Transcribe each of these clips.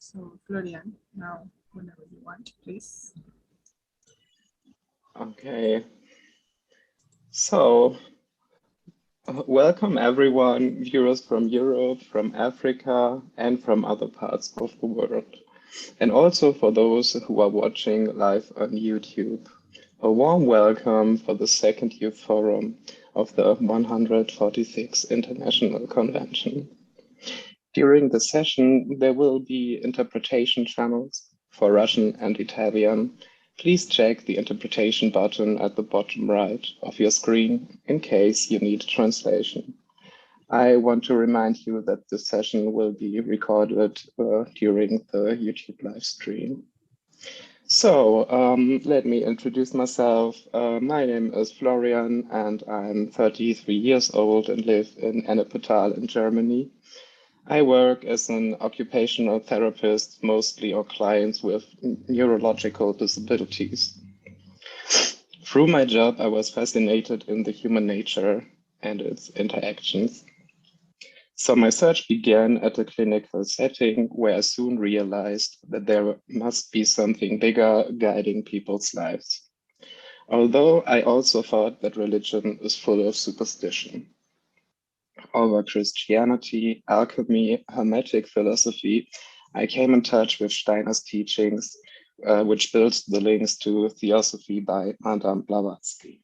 So Florian, now whenever you want, please. Okay. So, welcome everyone, viewers from Europe, from Africa, and from other parts of the world. And also for those who are watching live on YouTube. A warm welcome for the second Youth Forum of the 146th International Convention. During the session, there will be interpretation channels for Russian and Italian. Please check the interpretation button at the bottom right of your screen in case you need translation. I want to remind you that this session will be recorded during the YouTube live stream. So let me introduce myself. My name is Florian and I'm 33 years old and live in Ennepetal in Germany. I work as an occupational therapist, mostly on clients with neurological disabilities. Through my job, I was fascinated in the human nature and its interactions. So my search began at a clinical setting where I soon realized that there must be something bigger guiding people's lives. Although I also thought that religion is full of superstition. Over Christianity, alchemy, Hermetic philosophy, I came in touch with Steiner's teachings, which built the links to Theosophy by Madame Blavatsky.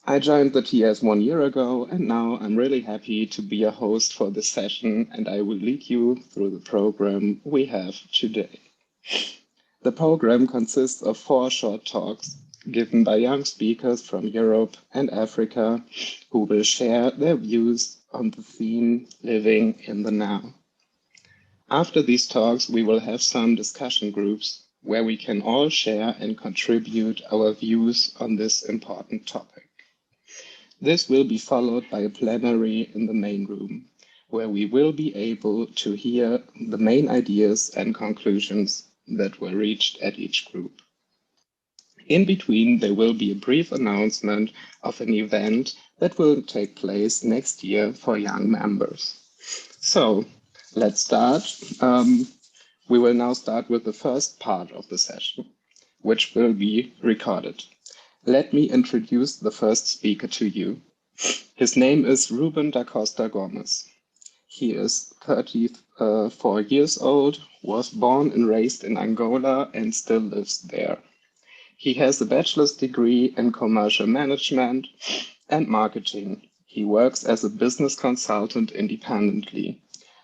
I joined the TS 1 year ago, and now I'm really happy to be a host for this session, and I will lead you through the program we have today. The program consists of 4 short talks given by young speakers from Europe and Africa who will share their views on the theme Living in the Now. After these talks, we will have some discussion groups where we can all share and contribute our views on this important topic. This will be followed by a plenary in the main room, where we will be able to hear the main ideas and conclusions that were reached at each group. In between, there will be a brief announcement of an event that will take place next year for young members. So let's start. We will now start with the first part of the session, which will be recorded. Let me introduce the first speaker to you. His name is Ruben da Costa Gomes. He is 34 years old, was born and raised in Angola and still lives there. He has a bachelor's degree in commercial management and marketing. He works as a business consultant independently.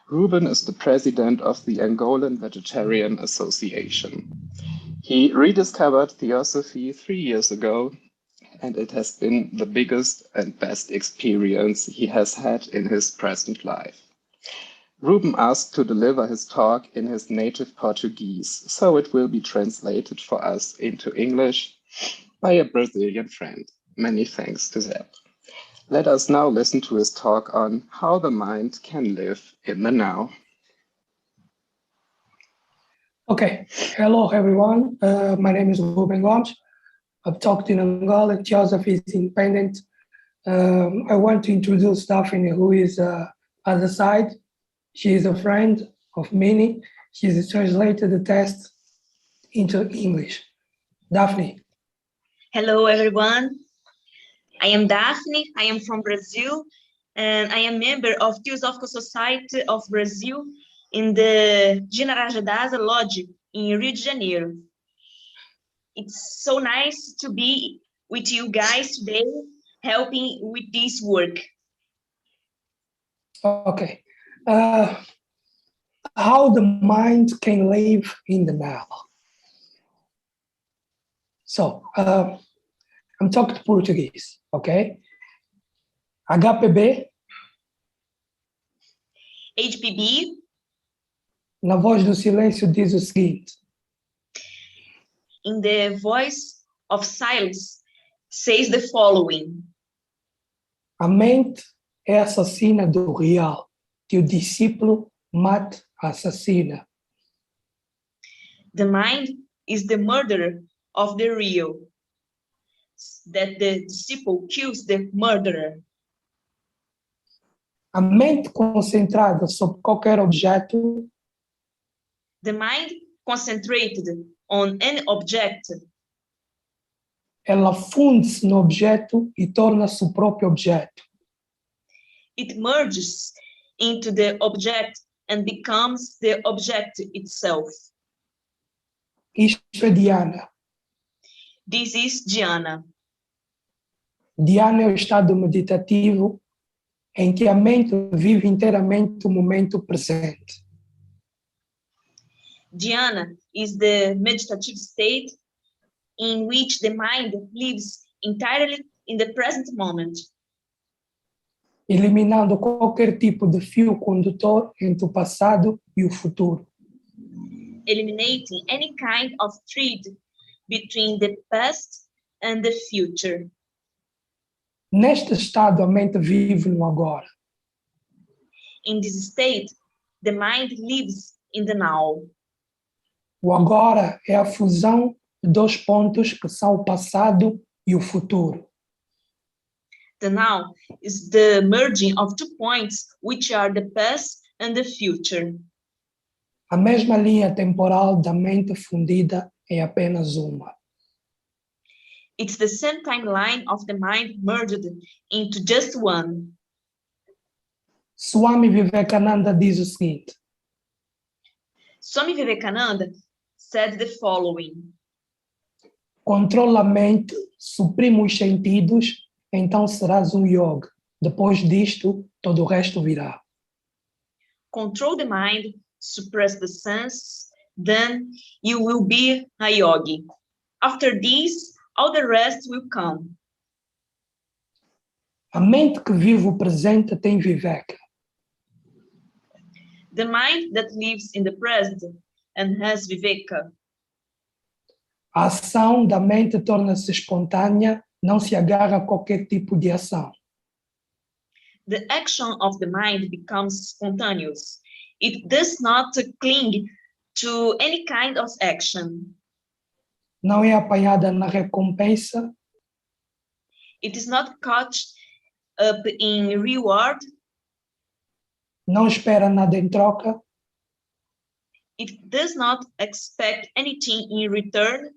Ruben is the president of the Angolan Vegetarian Association. He rediscovered Theosophy 3 years ago, and it has been the biggest and best experience he has had in his present life. Ruben asked to deliver his talk in his native Portuguese, so it will be translated for us into English by a Brazilian friend. Many thanks to that. Let us now listen to his talk on how the mind can live in the now. Okay, hello everyone. My name is Ruben Gomes. I've talked in Angola. Theosophy is independent. I want to introduce Daphne, who is other side. She is a friend of many. She's translated the text into English. Daphne. Hello, everyone. I am Daphne. I am from Brazil, and I am member of Theosophical Society of Brazil in the Generalidade Lodge in Rio de Janeiro. It's so nice to be with you guys today, helping with this work. Okay. How the mind can live in the now. So, I'm talking Portuguese, okay? HPB. HPB. Na voz do silêncio diz o seguinte. In the voice of silence says the following. A mente é assassina do real, que o discípulo mata a assassina. The mind is the murderer of the real, that the disciple kills the murderer. A mente concentrada sobre qualquer objeto The mind concentrated on an object, ela funde-se no objeto e torna-se o próprio objeto. it merges into the object and becomes the object itself. Isto é Dhyana. This is dhyana. Dhyana é o estado meditativo em que a mente vive inteiramente o momento presente. Dhyana is the meditative state in which the mind lives entirely in the present moment, eliminando qualquer tipo de fio condutor entre o passado e o futuro. eliminating any kind of thread between the past and the future. Neste estado, a mente vive no agora. In this state, the mind lives in the now. O agora é a fusão de dois pontos que são o passado e o futuro. The now is the merging of 2 points, which are the past and the future. A mesma linha temporal da mente fundida é apenas uma. It's the same timeline of the mind merged into just one. Swami Vivekananda diz o seguinte: Swami Vivekananda said the following: controla a mente, suprime os sentidos, então serás um yogi. Depois disto, todo o resto virá. control the mind, suppress the senses, then you will be a yogi. After this, all the rest will come. A mente que vive o presente tem viveka. The mind that lives in the present and has viveka. A ação da mente torna-se espontânea, não se agarra a qualquer tipo de ação. The action of the mind becomes spontaneous. It does not cling to any kind of action. Não é apanhada na recompensa, It is not caught up in reward. não espera nada em troca, It does not expect anything in return.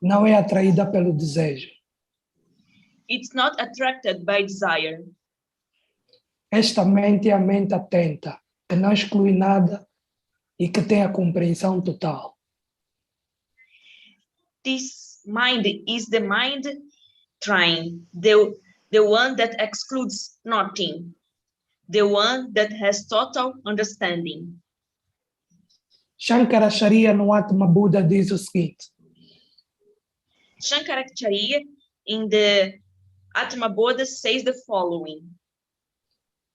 não é atraída pelo desejo. It's not attracted by desire. Esta mente é a mente atenta, que não exclui nada e que tem a compreensão total. This mind is the mind trying, the one that excludes nothing, the one that has total understanding. Shankaracharya no Atma Buda diz o seguinte: Shankaracharya in the Atma Bodha says the following: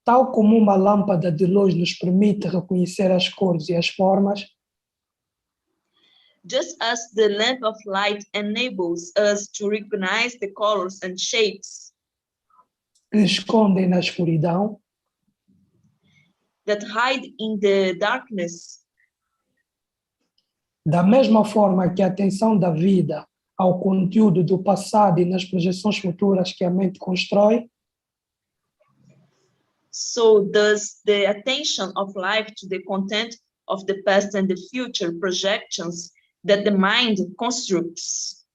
tal como uma lâmpada de luz nos permite reconhecer as cores e as formas, just as the lamp of light enables us to recognize the colors and shapes que escondem na escuridão, that hide in the darkness, da mesma forma que a atenção da vida ao conteúdo do passado e nas projeções futuras que a mente constrói, so does the attention of life to the content of the past and the future projections that the mind constructs.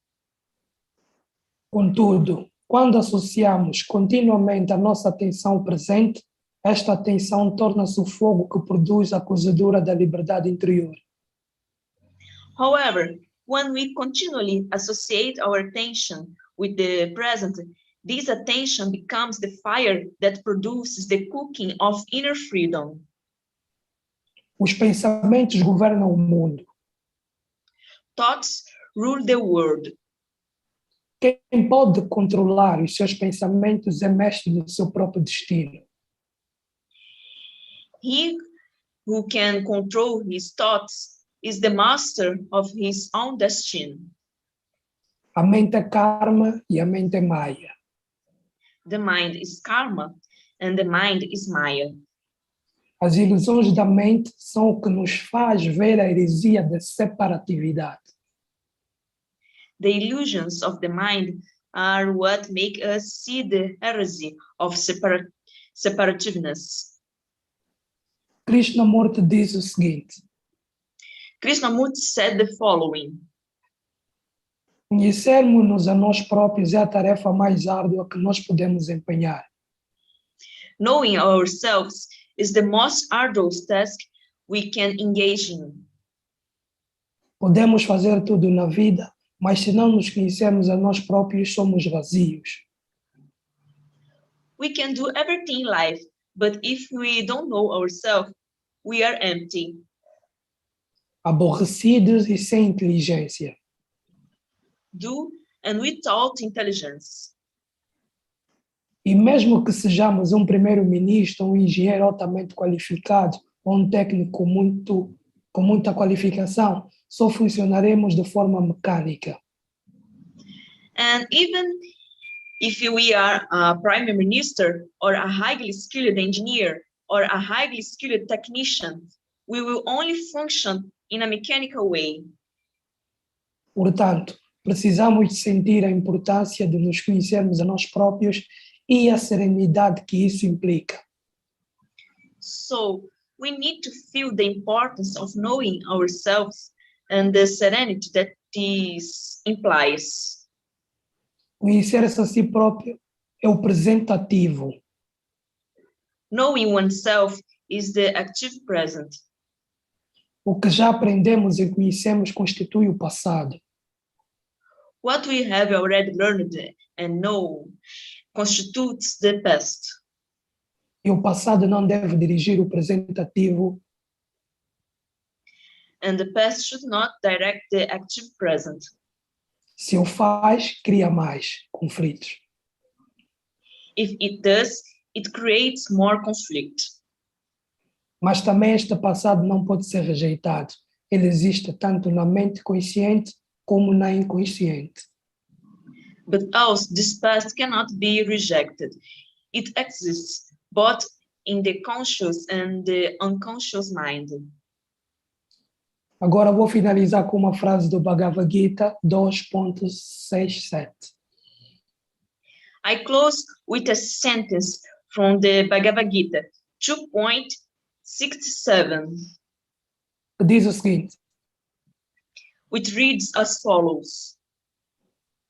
contudo, quando associamos continuamente a nossa atenção ao presente, esta atenção torna-se o fogo que produz a cozedura da liberdade interior. However, when we continually associate our attention with the present, this attention becomes the fire that produces the cooking of inner freedom. Os pensamentos governam o mundo. Thoughts rule the world. Quem pode controlar os seus pensamentos é mestre do seu próprio destino. He who can control his thoughts is the master of his own destiny. A mente é karma e a mente é maya. The mind is karma and the mind is maya. As ilusões da mente são o que nos faz ver a heresia da separatividade. The illusions of the mind are what make us see the heresy of separativeness. Krishnamurti diz o seguinte: Krishnamurti said the following: Conhecermos-nos a nós próprios é a tarefa mais árdua que nós podemos empenhar. knowing ourselves is the most arduous task we can engage in. Podemos fazer tudo na vida, mas se não nos conhecermos a nós próprios, somos vazios. We can do everything in life, but if we don't know ourselves, we are empty. Aborrecidos e sem inteligência. Do and without intelligence. E mesmo que sejamos um primeiro-ministro, um engenheiro altamente qualificado, ou um técnico com muita qualificação, só funcionaremos de forma mecânica. And even if we are a prime minister or a highly skilled engineer or a highly skilled technician, we will only function in a mechanical way. Portanto, precisamos de sentir a importância de nos conhecermos a nós próprios e a serenidade que isso implica. So we need to feel the importance of knowing ourselves and the serenity that this implies. Conhecer-se a si próprio é o presente ativo. Knowing oneself is the active present. O que já aprendemos e conhecemos constitui o passado. What we have already learned and know constitutes the past. E o passado não deve dirigir o presente ativo, And the past should not direct the active present. se o faz, cria mais conflitos. If it does, it creates more conflict. Mas também este passado não pode ser rejeitado. Ele existe tanto na mente consciente como na inconsciente. But also, this past cannot be rejected. It exists both in the conscious and the unconscious mind. Agora vou finalizar com uma frase do Bhagavad Gita 2.67. I close with a sentence from the Bhagavad Gita 2.67, Que diz o seguinte: which reads as follows: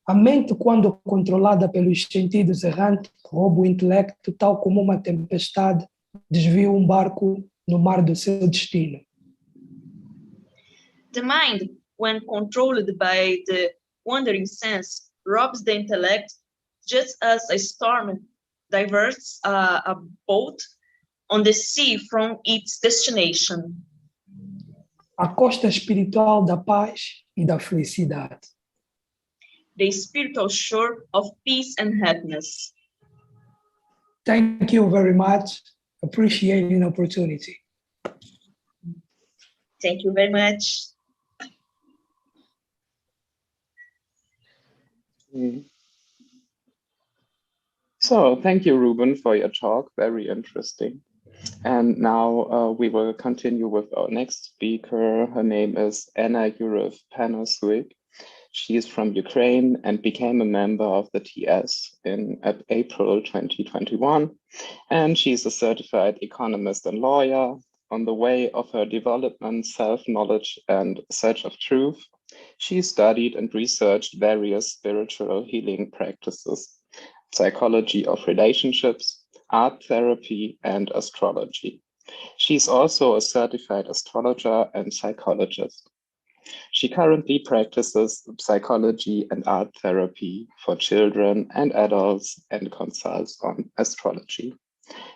a mente, quando controlada pelos sentidos errantes, rouba o intelecto, tal como uma tempestade desvia um barco no mar do seu destino. The mind, when controlled by the wandering sense, robs the intellect just as a storm diverts a boat on the sea from its destination. A costa espiritual da paz e da felicidade. The spiritual shore of peace and happiness. Thank you very much. Appreciating the opportunity. Thank you very much. So thank you, Ruben, for your talk. Very interesting. And now we will continue with our next speaker. Her name is Panasiuk. She is from Ukraine and became a member of the TS in April 2021. And she's a certified economist and lawyer. On the way of her development, self-knowledge, and search of truth, she studied and researched various spiritual healing practices, psychology of relationships, art therapy, and astrology. She's also a certified astrologer and psychologist. She currently practices psychology and art therapy for children and adults and consults on astrology.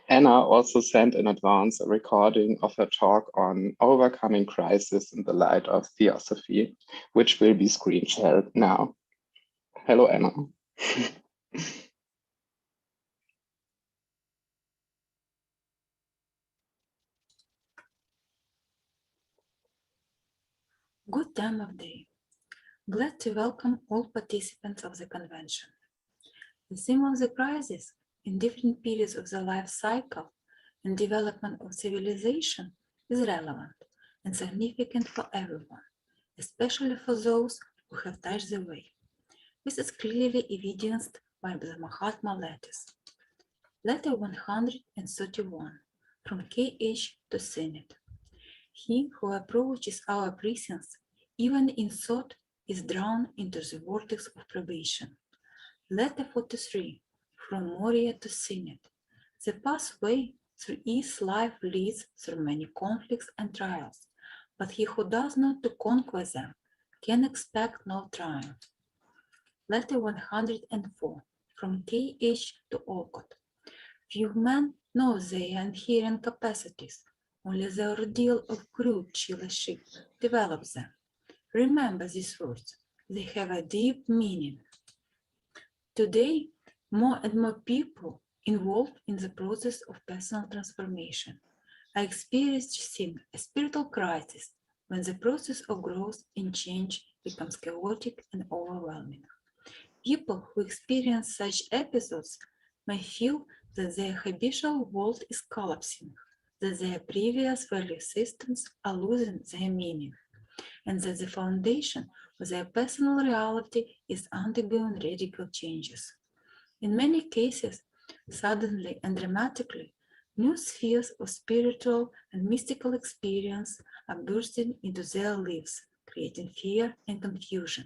Anna also sent in advance a recording of her talk on overcoming crisis in the light of theosophy, which will be screen shared now. Hello, Anna. Good time of day. Glad to welcome all participants of the convention. The theme of the crisis in different periods of the life cycle and development of civilization is relevant and significant for everyone, especially for those who have touched the way. This is clearly evidenced by the Mahatma letters. Letter 131 from KH to Senate. He who approaches our presence, even in thought, is drawn into the vortex of probation. Letter 43, from Moria to Sinnet. The pathway through each life leads through many conflicts and trials, but he who does not to conquer them can expect no triumph. Letter 104, from KH to Olcott. Few men know their inherent capacities, only the ordeal of crude chillership develops them. Remember these words, they have a deep meaning. Today, more and more people involved in the process of personal transformation are experiencing a spiritual crisis when the process of growth and change becomes chaotic and overwhelming. People who experience such episodes may feel that their habitual world is collapsing, that their previous value systems are losing their meaning, and that the foundation of their personal reality is undergoing radical changes. In many cases, suddenly and dramatically, new spheres of spiritual and mystical experience are bursting into their lives, creating fear and confusion.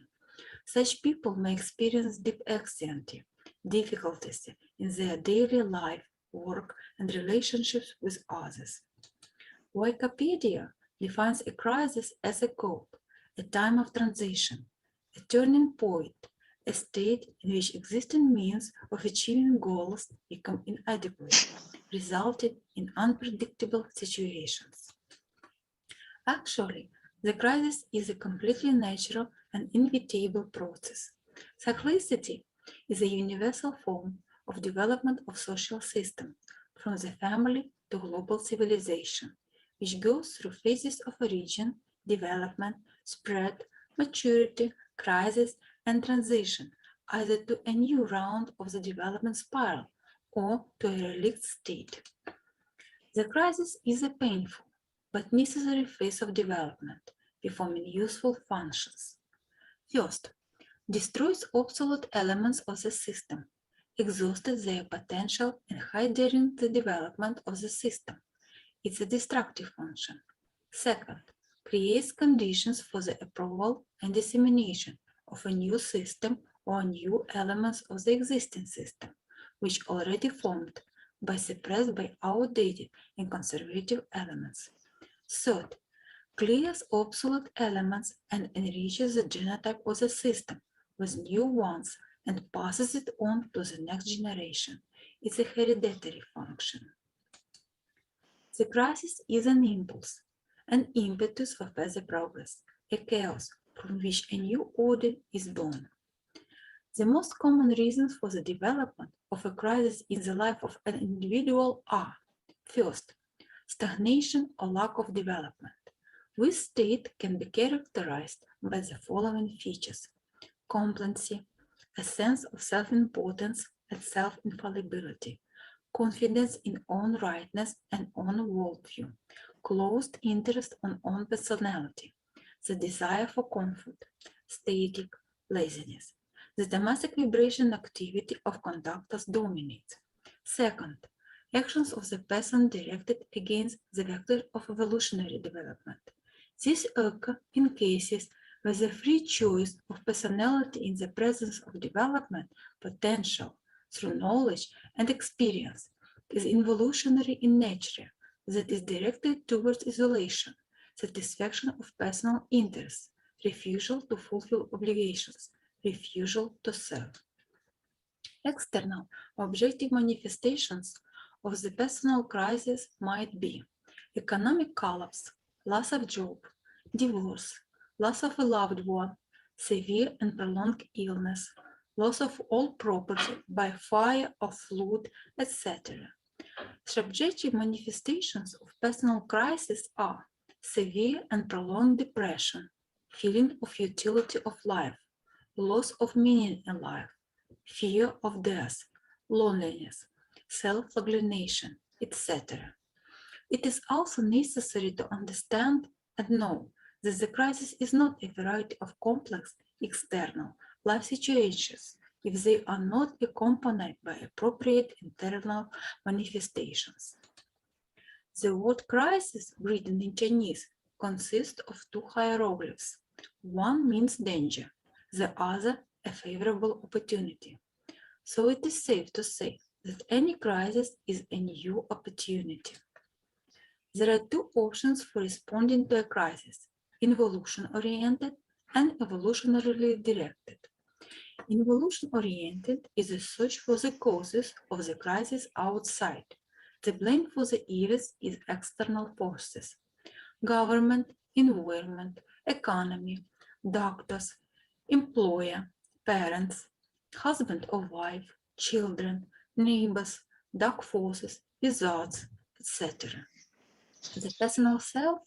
Such people may experience deep anxiety, difficulties in their daily life, work, and relationships with others. Wikipedia defines a crisis as a gulf, a time of transition, a turning point, a state in which existing means of achieving goals become inadequate, resulting in unpredictable situations. Actually, the crisis is a completely natural and inevitable process. Cyclicity is a universal form of development of social systems, from the family to global civilization, which goes through phases of origin, development, spread, maturity, crisis, and transition, either to a new round of the development spiral or to a relict state. The crisis is a painful but necessary phase of development, performing useful functions. First, destroys obsolete elements of the system, exhausted their potential and hindering the development of the system. It's a destructive function. Second, creates conditions for the approval and dissemination of a new system or new elements of the existing system, which already formed, but suppressed by outdated and conservative elements. Third, clears obsolete elements and enriches the genotype of the system with new ones and passes it on to the next generation. It's a hereditary function. The crisis is an impulse, an impetus for further progress, a chaos from which a new order is born. The most common reasons for the development of a crisis in the life of an individual are: first, stagnation or lack of development. This state can be characterized by the following features: complacency, a sense of self-importance and self-infallibility, confidence in own rightness and own worldview, closed interest on own personality, the desire for comfort, static, laziness. The domestic vibration activity of conductors dominates. Second, actions of the person directed against the vector of evolutionary development. These occur in cases where the free choice of personality in the presence of development potential through knowledge and experience is involutionary in nature, that is directed towards isolation, satisfaction of personal interests, refusal to fulfill obligations, refusal to serve. External objective manifestations of the personal crisis might be economic collapse, loss of job, divorce, loss of a loved one, severe and prolonged illness, loss of all property by fire or flood, etc. Subjective manifestations of personal crisis are severe and prolonged depression, feeling of futility of life, loss of meaning in life, fear of death, loneliness, self-flagellation, etc. It is also necessary to understand and know that the crisis is not a variety of complex external life situations if they are not accompanied by appropriate internal manifestations. The word crisis, written in Chinese, consists of two hieroglyphs. One means danger, the other a favorable opportunity. So it is safe to say that any crisis is a new opportunity. There are two options for responding to a crisis: involution-oriented and evolutionarily directed. Involution-oriented is a search for the causes of the crisis outside. The blame for the evils is external forces: government, environment, economy, doctors, employer, parents, husband or wife, children, neighbors, dark forces, wizards, etc. The personal self,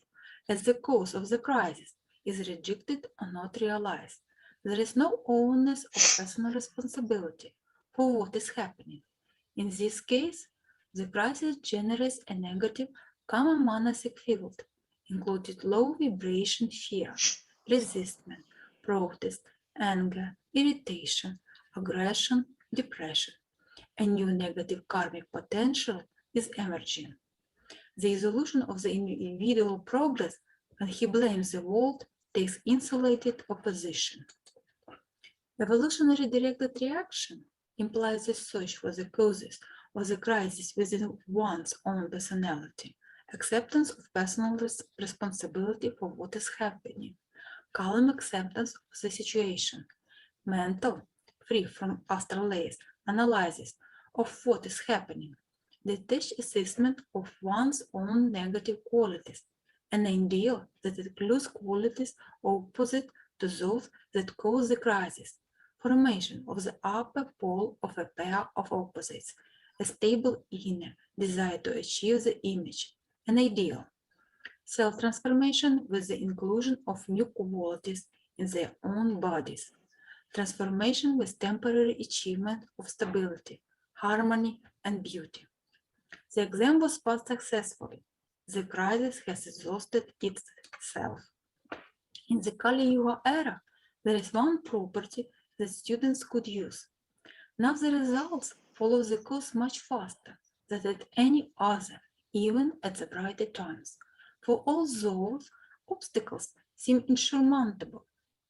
as the cause of the crisis, is rejected or not realized. There is no awareness of personal responsibility for what is happening. In this case, the crisis generates a negative common Panasiuk field, including low vibration fear, resistment, protest, anger, irritation, aggression, depression. A new negative karmic potential is emerging. The resolution of the individual progress when he blames the world takes insulated opposition. Evolutionary directed reaction implies the search for the causes of the crisis within one's own personality, acceptance of personal responsibility for what is happening, calm acceptance of the situation, mental, free from astral layers, analysis of what is happening, detached assessment of one's own negative qualities, an ideal that includes qualities opposite to those that cause the crisis, formation of the upper pole of a pair of opposites, a stable inner desire to achieve the image, an ideal, self-transformation with the inclusion of new qualities in their own bodies, transformation with temporary achievement of stability, harmony, and beauty. The exam was passed successfully. The crisis has exhausted itself. In the Kali Yuga era, there is one property that students could use. Now the results follow the course much faster than at any other, even at the brighter times. For all those obstacles seem insurmountable,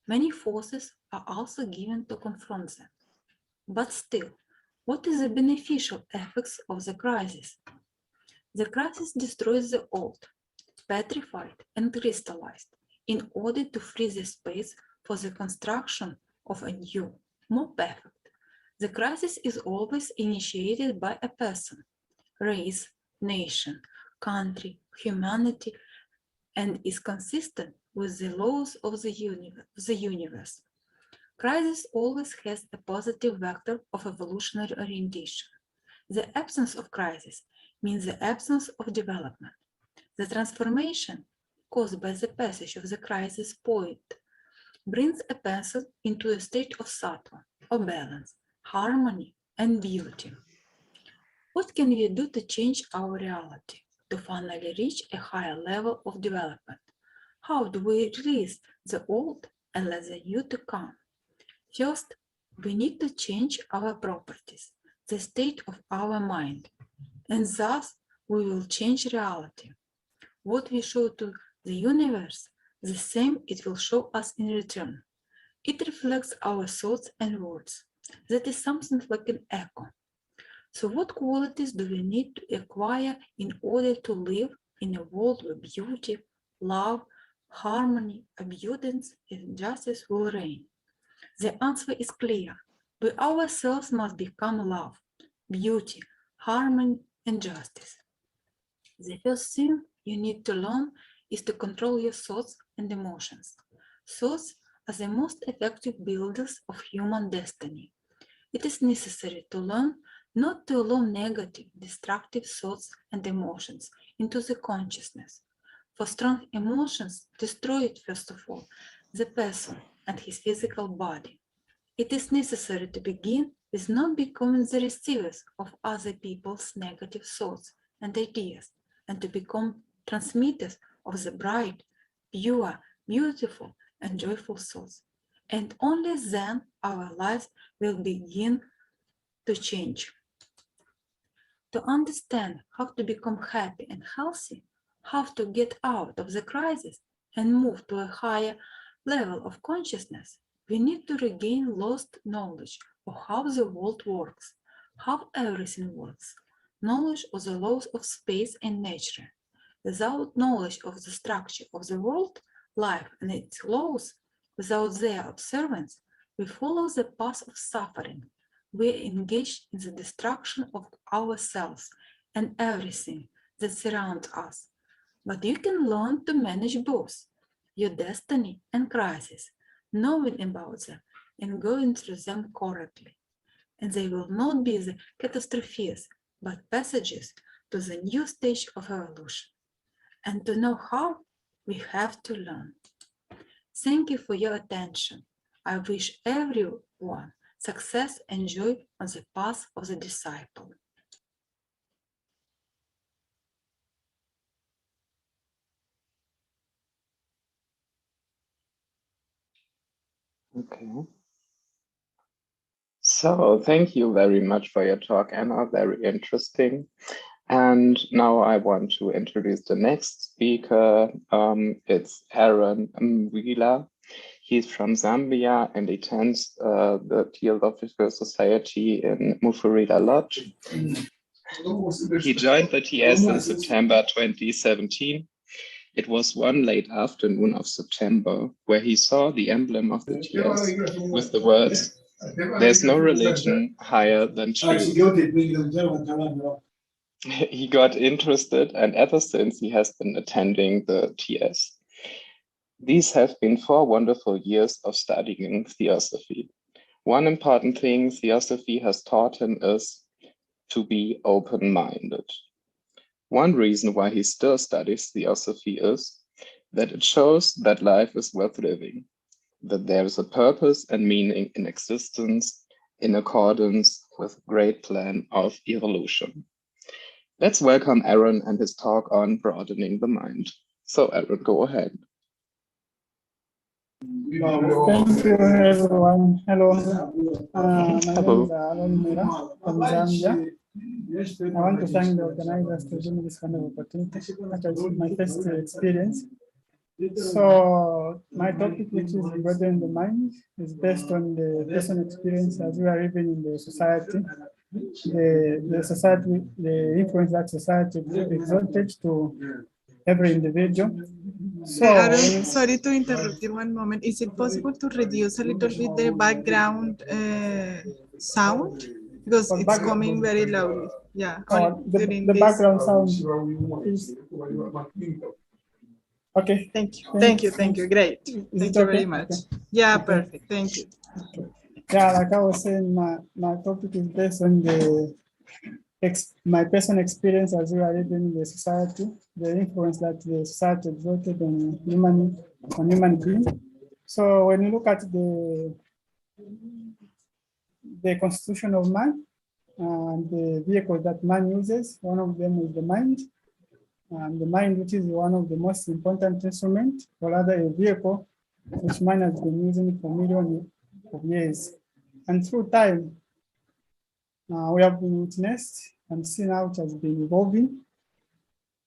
many forces are also given to confront them. But still, what is the beneficial effects of the crisis? The crisis destroys the old, petrified and crystallized, in order to free the space for the construction of a new, more perfect. The crisis is always initiated by a person, race, nation, country, humanity, and is consistent with the laws of the universe. Crisis always has a positive vector of evolutionary orientation. The absence of crisis means the absence of development. The transformation caused by the passage of the crisis point brings a person into a state of sattva, of balance, harmony, and beauty. What can we do to change our reality, to finally reach a higher level of development? How do we release the old and let the new to come? First, we need to change our properties, the state of our mind, and thus we will change reality. What we show to the universe, the same it will show us in return. It reflects our thoughts and words. That is something like an echo. So what qualities do we need to acquire in order to live in a world where beauty, love, harmony, abundance, and justice will reign? The answer is clear. We ourselves must become love, beauty, harmony, and justice. The first thing you need to learn is to control your thoughts and emotions. Thoughts are the most effective builders of human destiny. It is necessary to learn not to allow negative, destructive thoughts and emotions into the consciousness. For strong emotions destroy, first of all, the person and his physical body. It is necessary to begin with not becoming the receivers of other people's negative thoughts and ideas, and to become transmitters of the bright, pure, beautiful, and joyful thoughts. And only then our lives will begin to change. To understand how to become happy and healthy, how to get out of the crisis, and move to a higher level of consciousness, we need to regain lost knowledge of how the world works, how everything works, knowledge of the laws of space and nature. Without knowledge of the structure of the world, life and its laws, without their observance, we follow the path of suffering. We are engaged in the destruction of ourselves and everything that surrounds us. But you can learn to manage both, your destiny and crisis, knowing about them and going through them correctly. And they will not be the catastrophes, but passages to the new stage of evolution. And to know how, we have to learn. Thank you for your attention. I wish everyone success and joy on the path of the disciple. Okay. So thank you very much for your talk, Anna. Very interesting. And now I want to introduce the next speaker. It's Aaron Mwila. He's from Zambia and attends the Theosophical Society in Mufurila Lodge. He joined the TS in September 2017. It was one late afternoon of September where he saw the emblem of the TS with the words, "There's no religion higher than truth." He got interested, and ever since he has been attending the TS. These have been 4 wonderful years of studying theosophy. One important thing theosophy has taught him is to be open-minded. One reason why he still studies theosophy is that it shows that life is worth living, that there is a purpose and meaning in existence in accordance with the great plan of evolution. Let's welcome Aaron and his talk on broadening the mind. So Aaron, go ahead. Thank you, everyone. Hello. My name is Aaron Mwila from Zambia. I want to thank the organizers for giving me this kind of opportunity. Actually, it's my first experience. So my topic, which is broadening the mind, is based on the personal experience as we are living in the society. The society, the influence that society exerted to every individual. So, Aaron, sorry to interrupt you one moment. Is it possible to reduce a little bit the background sound? Because it's coming very loudly. Yeah. The background sound is... Okay. Thank you. Thank you. Great. Thank you very much. Yeah, perfect. Thank you. Yeah, like I was saying, my topic is based on my personal experience as we are living in the society, the influence that the society exerted on human being. So when you look at the constitution of man and the vehicle that man uses, one of them is the mind. And the mind, which is one of the most important instruments, or rather a vehicle, which man has been using for millions of years. And through time, we have been witnessed and seen how it has been evolving.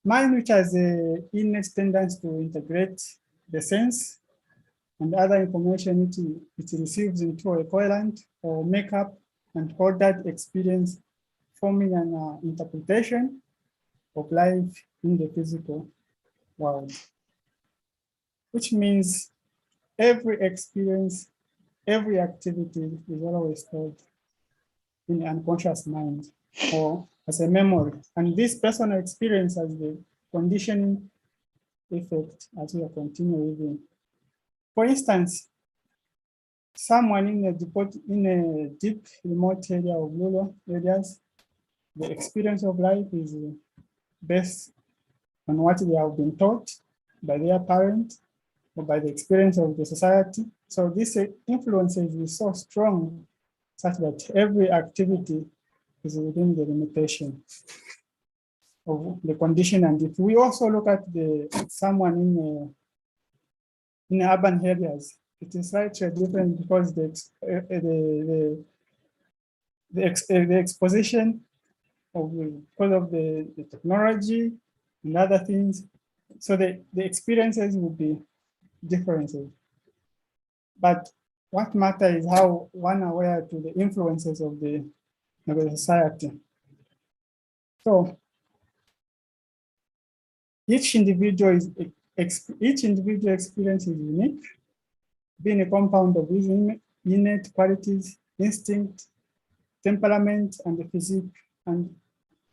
Mind, which has an innate tendency to integrate the sense and other information it receives into a coherent or makeup and ordered experience, forming an interpretation of life in the physical world. Which means every experience, every activity is always stored in the unconscious mind or as a memory. And this personal experience has the conditioning effect as we continue living. For instance, someone in a deep remote area of rural areas, the experience of life is based on what they have been taught by their parents or by the experience of the society. So this influences is so strong such that every activity is within the limitation of the condition. And if we also look at someone in urban areas, it is slightly different because the exposition because of the technology and other things. So the experiences will be differences. But what matters is how one aware to the influences of the society. So each individual experience is unique, being a compound of his innate qualities, instinct, temperament, and the physique, and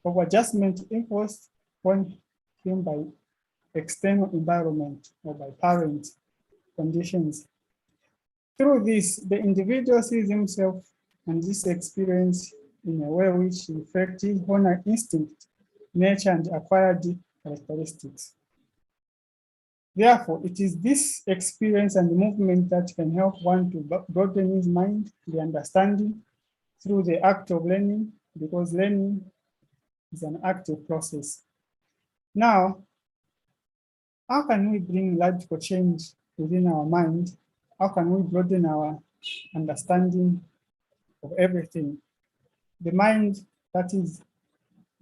of adjustment influenced on him by external environment or by parent conditions. Through this, the individual sees himself and this experience in a way which reflects his own instinct, nature, and acquired characteristics. Therefore, it is this experience and movement that can help one to broaden his mind, the understanding, through the act of learning, because learning is an active process. Now, how can we bring logical change within our mind? How can we broaden our understanding of everything? The mind that is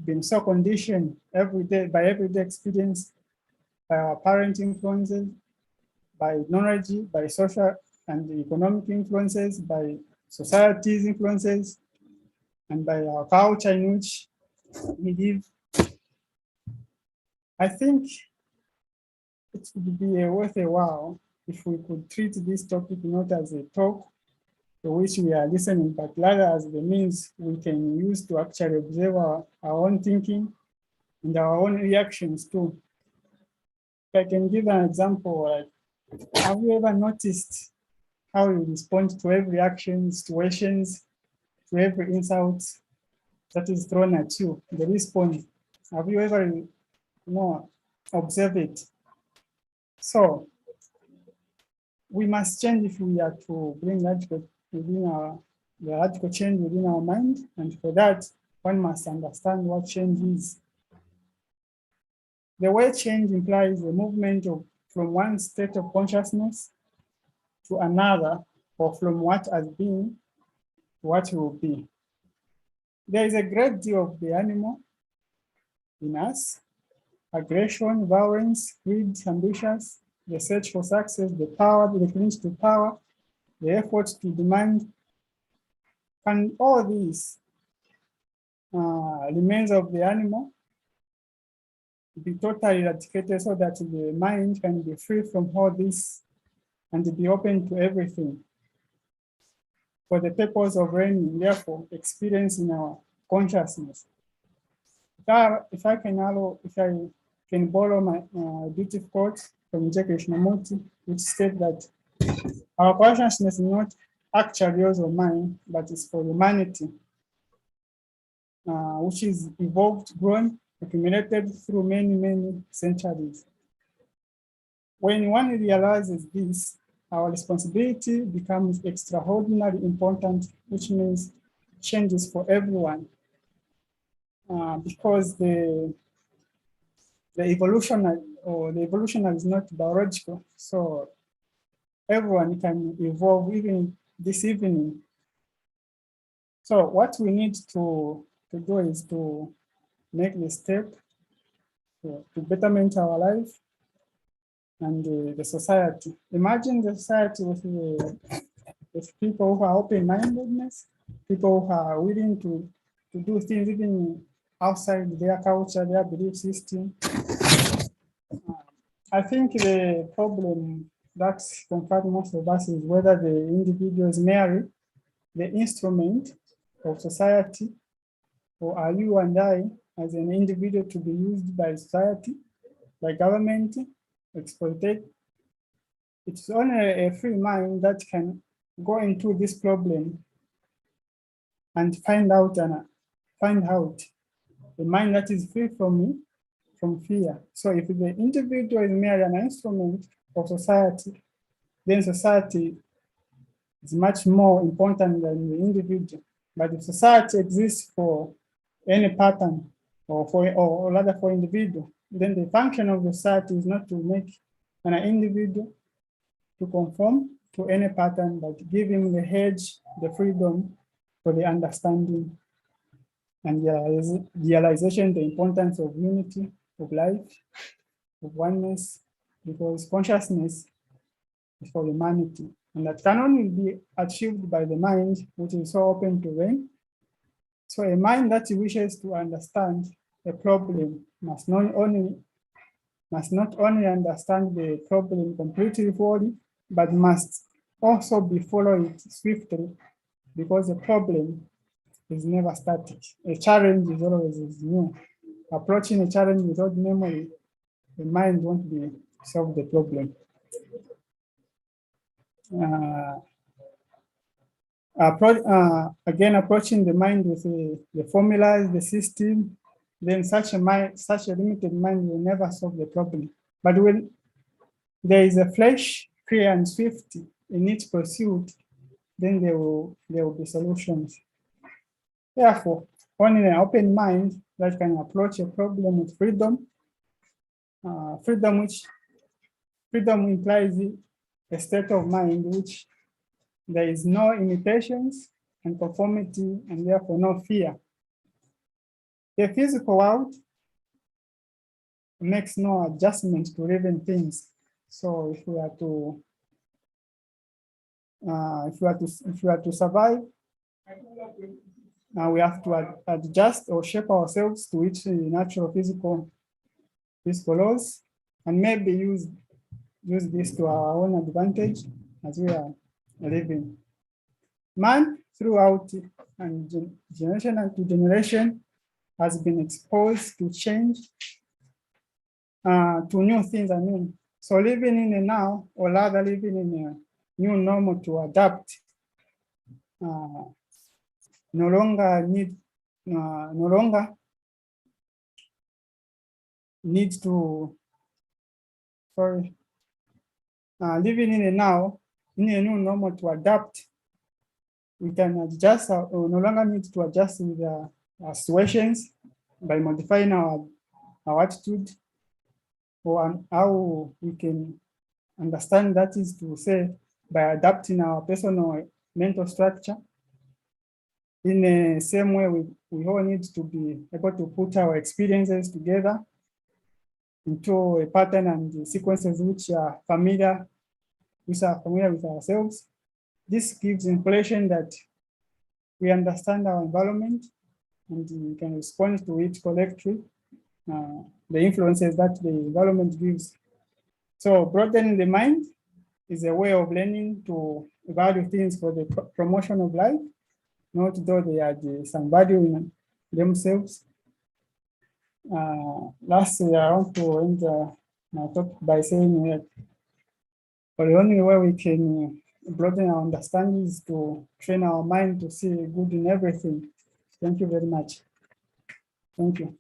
been so conditioned every day by everyday experience, by our parent influences, by knowledge, by social and economic influences, by society's influences, and by our culture in which we live. I think it would be worth a while if we could treat this topic not as a talk to which we are listening, but rather as the means we can use to actually observe our own thinking and our own reactions too. If I can give an example, like, have you ever noticed how you respond to every action, situations, to every insult that is thrown at you, the response? Have you ever observed it? So we must change if we are to bring logical change within our mind, and for that, one must understand what change is. The way change implies a movement from one state of consciousness to another, or from what has been to what will be. There is a great deal of the animal in us: aggression, violence, greed, ambitious, the search for success, the power, the clinch to power, the effort to demand. And all these remains of the animal be totally eradicated so that the mind can be free from all this and be open to everything for the purpose of learning, therefore experiencing our consciousness. If I can borrow my beautiful quote from J.K. Krishnamurti, which states that our consciousness is not actually yours or mine, but it's for humanity, which is evolved, grown, accumulated through many, many centuries. When one realizes this, our responsibility becomes extraordinarily important, which means changes for everyone, because the evolution is not biological, so everyone can evolve even this evening. So what we need to do is to make the step to betterment our life and the society. Imagine the society with people who are open-mindedness, people who are willing to do things even outside their culture, their belief system. I think the problem that confronts most of us is whether the individual is merely the instrument of society, or are you and I as an individual to be used by society, by government, exploited? It's only a free mind that can go into this problem and find out a mind that is free from fear. So if the individual is merely an instrument of society, then society is much more important than the individual. But if society exists for any pattern or rather for individual, then the function of the society is not to make an individual to conform to any pattern, but give him the hedge, the freedom for the understanding and the realization, the importance of unity, of life, of oneness, because consciousness for humanity. And that can only be achieved by the mind, which is so open to learn. So a mind that wishes to understand a problem must not only understand the problem completely fully, but must also be followed swiftly, because the problem is never static. A challenge is always new. Approaching a challenge without memory, the mind won't be solve the problem. Again, approaching the mind with the formulas, the system, then such a limited mind will never solve the problem. But when there is a flash, clear and swift in its pursuit, then there will be solutions. Therefore, only an open mind that can approach a problem with freedom. Freedom implies a state of mind which there is no imitations and conformity, and therefore no fear. The physical world makes no adjustment to living things. So if we are to survive, we have to adjust or shape ourselves to each natural physical laws, and maybe use this to our own advantage as we are living. Man, throughout and generation to generation, has been exposed to change, to new things. So living in a now, or rather living in a new normal to adapt, no longer need to, living in a now, in a new normal to adapt, we can adjust, or no longer need to adjust with our situations by modifying our attitude, or how we can understand that is to say by adapting our personal mental structure. In the same way, we all need to be able to put our experiences together into a pattern and sequences which are familiar with ourselves. This gives impression that we understand our environment and we can respond to it correctly, the influences that the environment gives. So broadening the mind is a way of learning to value things for the promotion of life, not though they are some value in themselves. Lastly, I want to end my talk by saying that the only way we can broaden our understanding is to train our mind to see good in everything. Thank you very much. Thank you.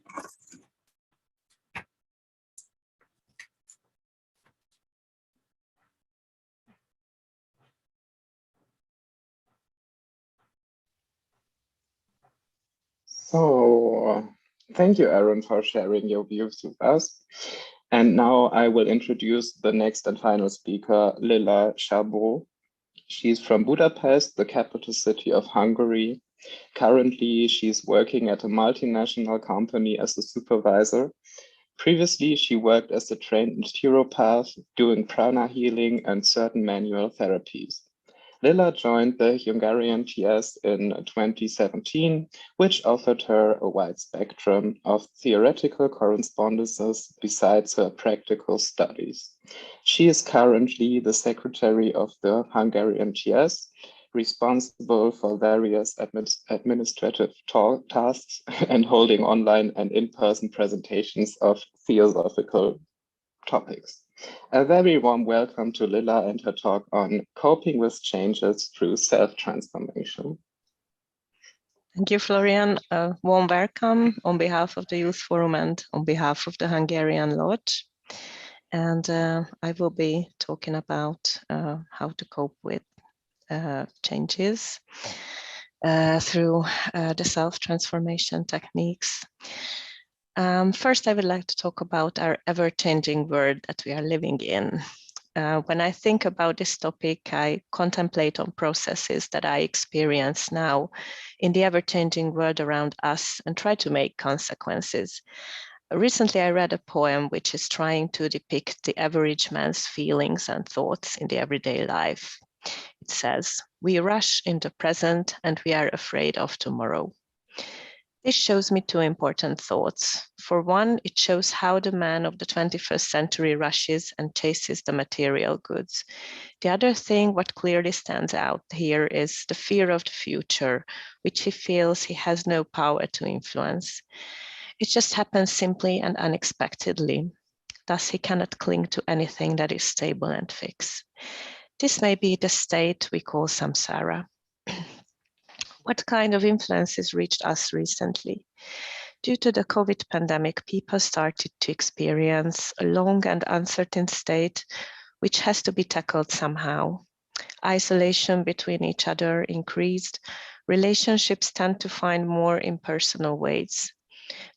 So, thank you, Aaron, for sharing your views with us. And now I will introduce the next and final speaker, Lilla Schabó. She's from Budapest, the capital city of Hungary. Currently, she's working at a multinational company as a supervisor. Previously, she worked as a trained naturopath, doing prana healing and certain manual therapies. Lilla joined the Hungarian TS in 2017, which offered her a wide spectrum of theoretical correspondences besides her practical studies. She is currently the secretary of the Hungarian TS, responsible for various administrative tasks and holding online and in-person presentations of theosophical topics. A very warm welcome to Lilla and her talk on coping with changes through self-transformation. Thank you, Florian. A warm welcome on behalf of the Youth Forum and on behalf of the Hungarian Lodge. And I will be talking about how to cope with changes through the self-transformation techniques. First, I would like to talk about our ever-changing world that we are living in. When I think about this topic, I contemplate on processes that I experience now in the ever-changing world around us and try to make consequences. Recently, I read a poem which is trying to depict the average man's feelings and thoughts in the everyday life. It says, "We rush into present and we are afraid of tomorrow." This shows me two important thoughts. For one, it shows how the man of the 21st century rushes and chases the material goods. The other thing, what clearly stands out here, is the fear of the future, which he feels he has no power to influence. It just happens simply and unexpectedly. Thus, he cannot cling to anything that is stable and fixed. This may be the state we call samsara. What kind of influences reached us recently? Due to the COVID pandemic, people started to experience a long and uncertain state, which has to be tackled somehow. Isolation between each other increased. Relationships tend to find more impersonal ways.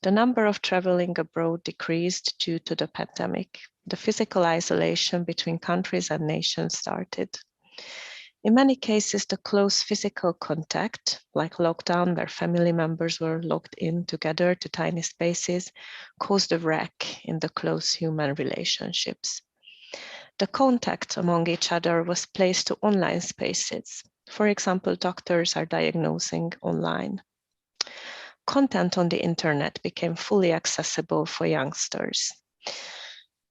The number of traveling abroad decreased due to the pandemic. The physical isolation between countries and nations started. In many cases, the close physical contact, like lockdown, where family members were locked in together to tiny spaces, caused a wreck in the close human relationships. The contact among each other was placed to online spaces. For example, doctors are diagnosing online. Content on the internet became fully accessible for youngsters,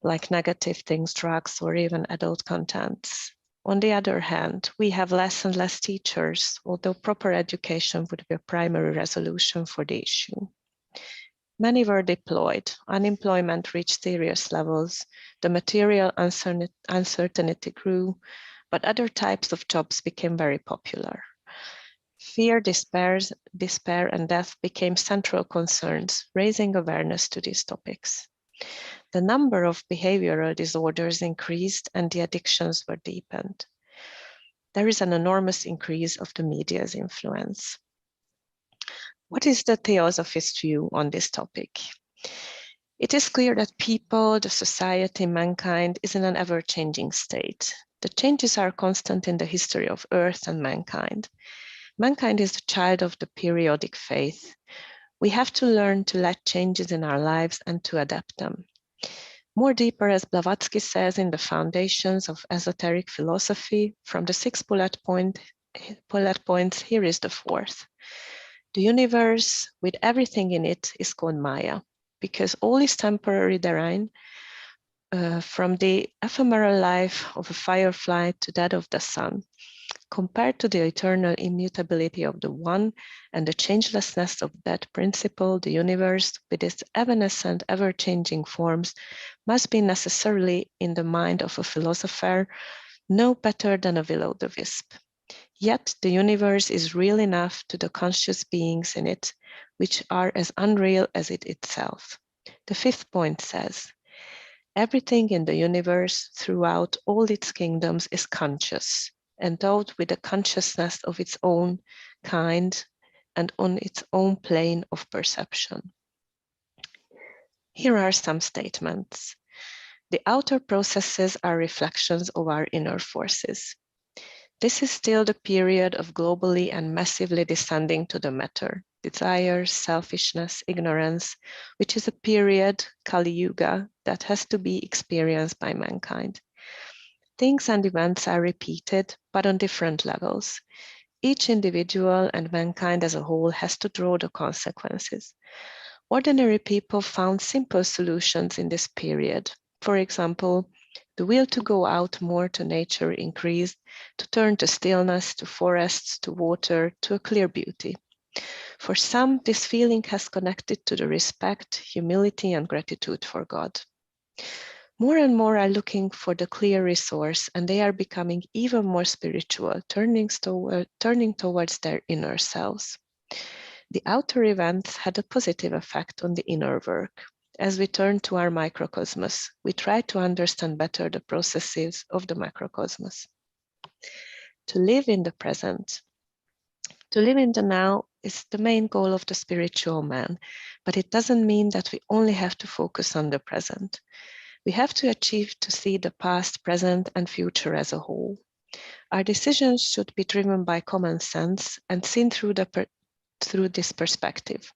like negative things, drugs, or even adult contents. On the other hand, we have less and less teachers, although proper education would be a primary resolution for the issue. Many were deployed, unemployment reached serious levels, the material uncertainty grew, but other types of jobs became very popular. Fear, despair, and death became central concerns, raising awareness to these topics. The number of behavioral disorders increased and the addictions were deepened. There is an enormous increase of the media's influence. What is the Theosophist view on this topic? It is clear that people, the society, mankind is in an ever-changing state. The changes are constant in the history of Earth and mankind. Mankind is the child of the periodic faith. We have to learn to let changes in our lives and to adapt them. More deeper, as Blavatsky says in the Foundations of Esoteric Philosophy, from the 6 bullet points, here is the 4th. The universe, with everything in it, is called Maya, because all is temporary therein, from the ephemeral life of a firefly to that of the sun. Compared to the eternal immutability of the One and the changelessness of that principle, the universe, with its evanescent, ever-changing forms, must be necessarily, in the mind of a philosopher, no better than a will-o'-the-wisp. Yet the universe is real enough to the conscious beings in it, which are as unreal as it itself. The 5th point says, everything in the universe throughout all its kingdoms is conscious, endowed with a consciousness of its own kind and on its own plane of perception. Here are some statements. The outer processes are reflections of our inner forces. This is still the period of globally and massively descending to the matter, desire, selfishness, ignorance, which is a period, Kali Yuga, that has to be experienced by mankind. Things and events are repeated, but on different levels. Each individual and mankind as a whole has to draw the consequences. Ordinary people found simple solutions in this period. For example, the will to go out more to nature increased, to turn to stillness, to forests, to water, to a clear beauty. For some, this feeling has connected to the respect, humility, and gratitude for God. More and more are looking for the clear resource, and they are becoming even more spiritual, turning towards their inner selves. The outer events had a positive effect on the inner work. As we turn to our microcosmos, we try to understand better the processes of the macrocosmos. To live in the present. To live in the now is the main goal of the spiritual man, but it doesn't mean that we only have to focus on the present. We have to achieve to see the past, present, and future as a whole. Our decisions should be driven by common sense and seen through this perspective.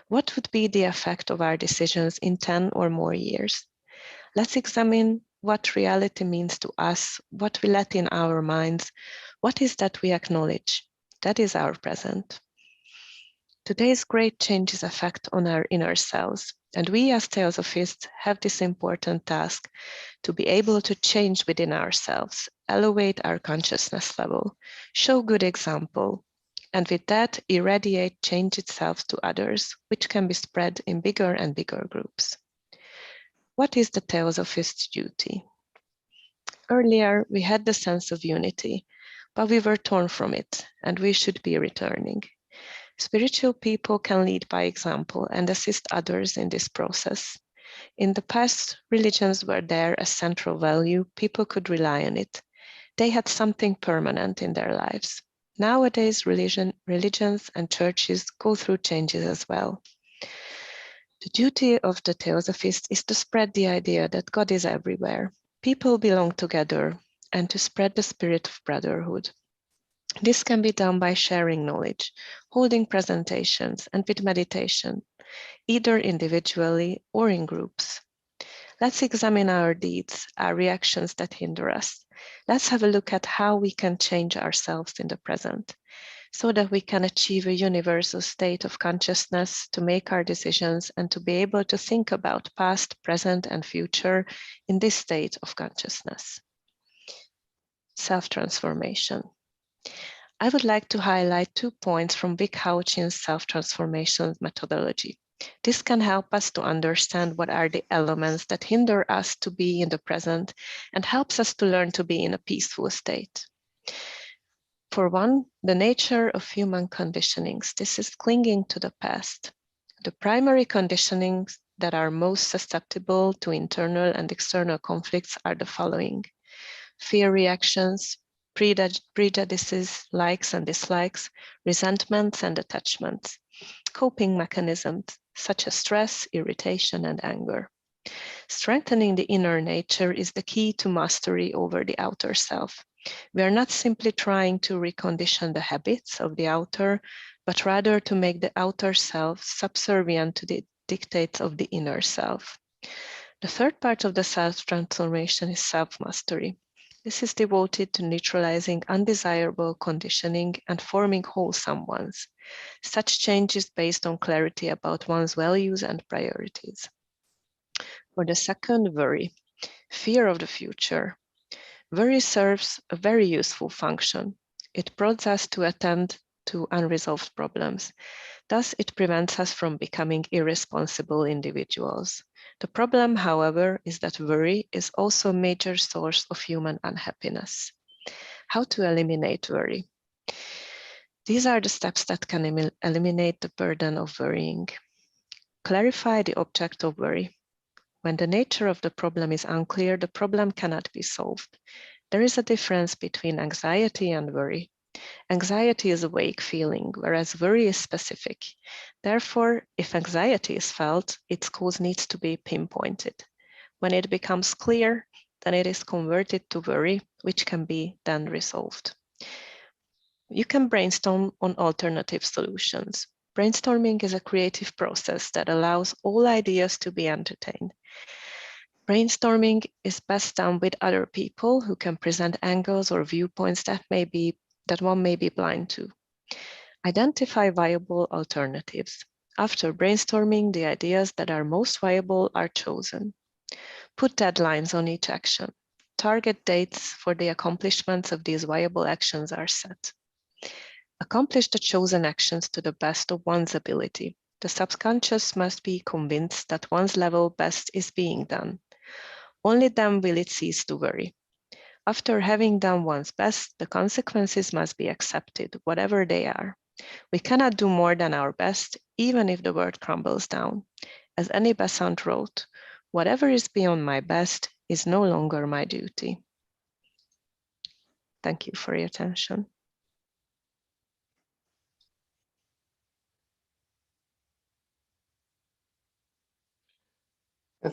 What would be the effect of our decisions in 10 or more years? Let's examine what reality means to us, what we let in our minds, what is that we acknowledge. That is our present. Today's great changes effect on our inner selves, and we as Theosophists have this important task to be able to change within ourselves, elevate our consciousness level, show good example, and with that irradiate change itself to others, which can be spread in bigger and bigger groups. What is the Theosophist's duty? Earlier, we had the sense of unity, but we were torn from it, and we should be returning. Spiritual people can lead by example and assist others in this process. In the past, religions were there as central value, people could rely on it. They had something permanent in their lives. Nowadays, religions and churches go through changes as well. The duty of the Theosophist is to spread the idea that God is everywhere. People belong together, and to spread the spirit of brotherhood. This can be done by sharing knowledge, holding presentations, and with meditation, either individually or in groups. Let's examine our deeds, our reactions that hinder us. Let's have a look at how we can change ourselves in the present, so that we can achieve a universal state of consciousness to make our decisions and to be able to think about past, present, and future in this state of consciousness. Self-transformation. I would like to highlight 2 points from Vic Hauchin's self-transformation methodology. This can help us to understand what are the elements that hinder us to be in the present and helps us to learn to be in a peaceful state. For one, the nature of human conditionings. This is clinging to the past. The primary conditionings that are most susceptible to internal and external conflicts are the following: fear reactions, prejudices, likes and dislikes, resentments and attachments, coping mechanisms such as stress, irritation, and anger. Strengthening the inner nature is the key to mastery over the outer self. We are not simply trying to recondition the habits of the outer, but rather to make the outer self subservient to the dictates of the inner self. The third part of the self-transformation is self-mastery. This is devoted to neutralizing undesirable conditioning and forming wholesome ones. Such change is based on clarity about one's values and priorities. For the second, worry, fear of the future. Worry serves a very useful function. It prods us to attend to unresolved problems. Thus, it prevents us from becoming irresponsible individuals. The problem, however, is that worry is also a major source of human unhappiness. How to eliminate worry? These are the steps that can eliminate the burden of worrying. Clarify the object of worry. When the nature of the problem is unclear, the problem cannot be solved. There is a difference between anxiety and worry. Anxiety is a vague feeling, whereas worry is specific. Therefore, if anxiety is felt, its cause needs to be pinpointed. When it becomes clear, then it is converted to worry, which can be then resolved. You can brainstorm on alternative solutions. Brainstorming is a creative process that allows all ideas to be entertained. Brainstorming is best done with other people who can present angles or viewpoints that one may be blind to. Identify viable alternatives. After brainstorming, the ideas that are most viable are chosen. Put deadlines on each action. Target dates for the accomplishments of these viable actions are set. Accomplish the chosen actions to the best of one's ability. The subconscious must be convinced that one's level best is being done. Only then will it cease to worry. After having done one's best, the consequences must be accepted, whatever they are. We cannot do more than our best, even if the world crumbles down. As Annie Besant wrote, "Whatever is beyond my best is no longer my duty." Thank you for your attention.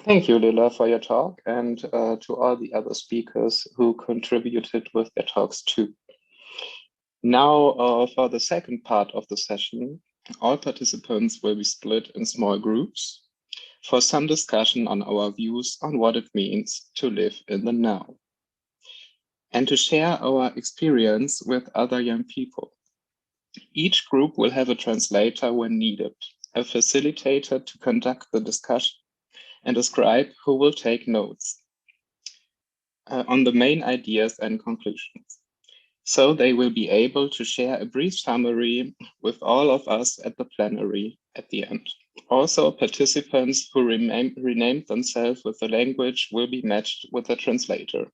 Thank you, Lilla, for your talk, and to all the other speakers who contributed with their talks too. Now, for the second part of the session, All participants will be split in small groups for some discussion on our views on what it means to live in the now, and to share our experience with other young people. Each group will have a translator when needed, a facilitator to conduct the discussion, and a scribe who will take notes on the main ideas and conclusions. So they will be able to share a brief summary with all of us at the plenary at the end. Also, participants who renamed themselves with the language will be matched with a translator.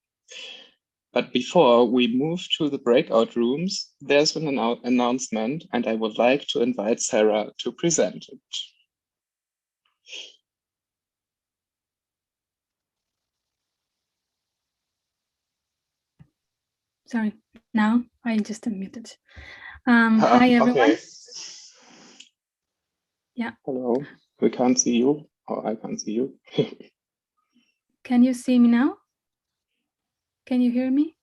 But before we move to the breakout rooms, there's an announcement, and I would like to invite Sara to present it. Sorry, now I just unmuted. Hi, everyone. Okay. Yeah. Hello, we can't see you, or I can't see you. Can you see me now? Can you hear me?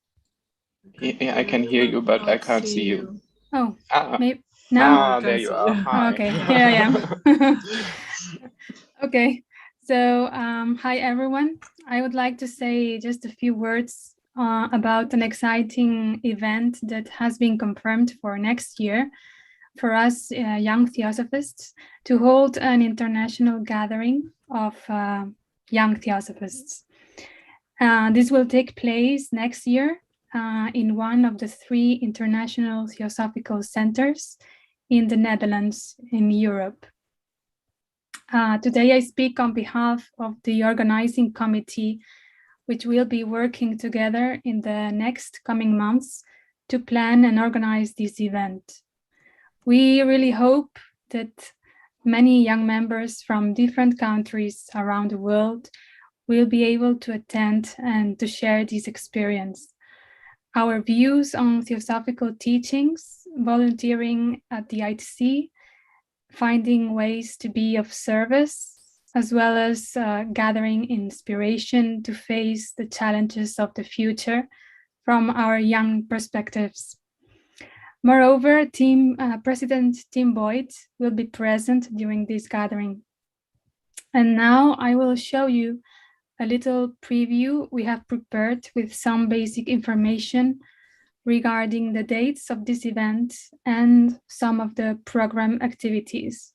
Yeah, I can hear you, but I can't see you. Oh, maybe now. There you are. Hi. Okay, here I am. Okay, so hi, everyone. I would like to say just a few words about an exciting event that has been confirmed for next year for us young theosophists to hold an international gathering of young theosophists. This will take place next year in one of the 3 international theosophical centers in the Netherlands in Europe. Today I speak on behalf of the organizing committee, which will be working together in the next coming months to plan and organize this event. We really hope that many young members from different countries around the world will be able to attend and to share this experience. Our views on theosophical teachings, volunteering at the ITC, finding ways to be of service, as well as gathering inspiration to face the challenges of the future from our young perspectives. Moreover, President Tim Boyd will be present during this gathering. And now I will show you a little preview we have prepared with some basic information regarding the dates of this event and some of the program activities.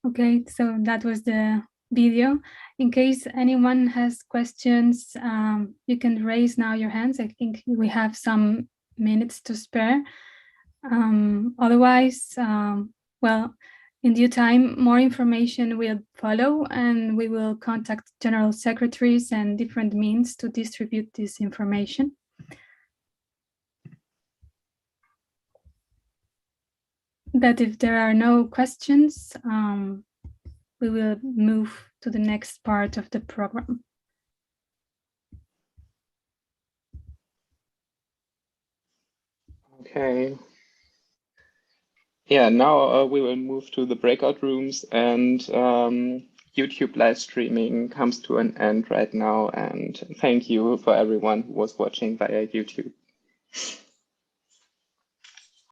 Okay, so that was the video. In case anyone has questions, you can raise now your hands. I think we have some minutes to spare. Otherwise, well, in due time, more information will follow and we will contact general secretaries and different means to distribute this information. that if there are no questions, we will move to the next part of the program. Okay. Yeah, now we will move to the breakout rooms, and YouTube live streaming comes to an end right now. And thank you for everyone who was watching via YouTube.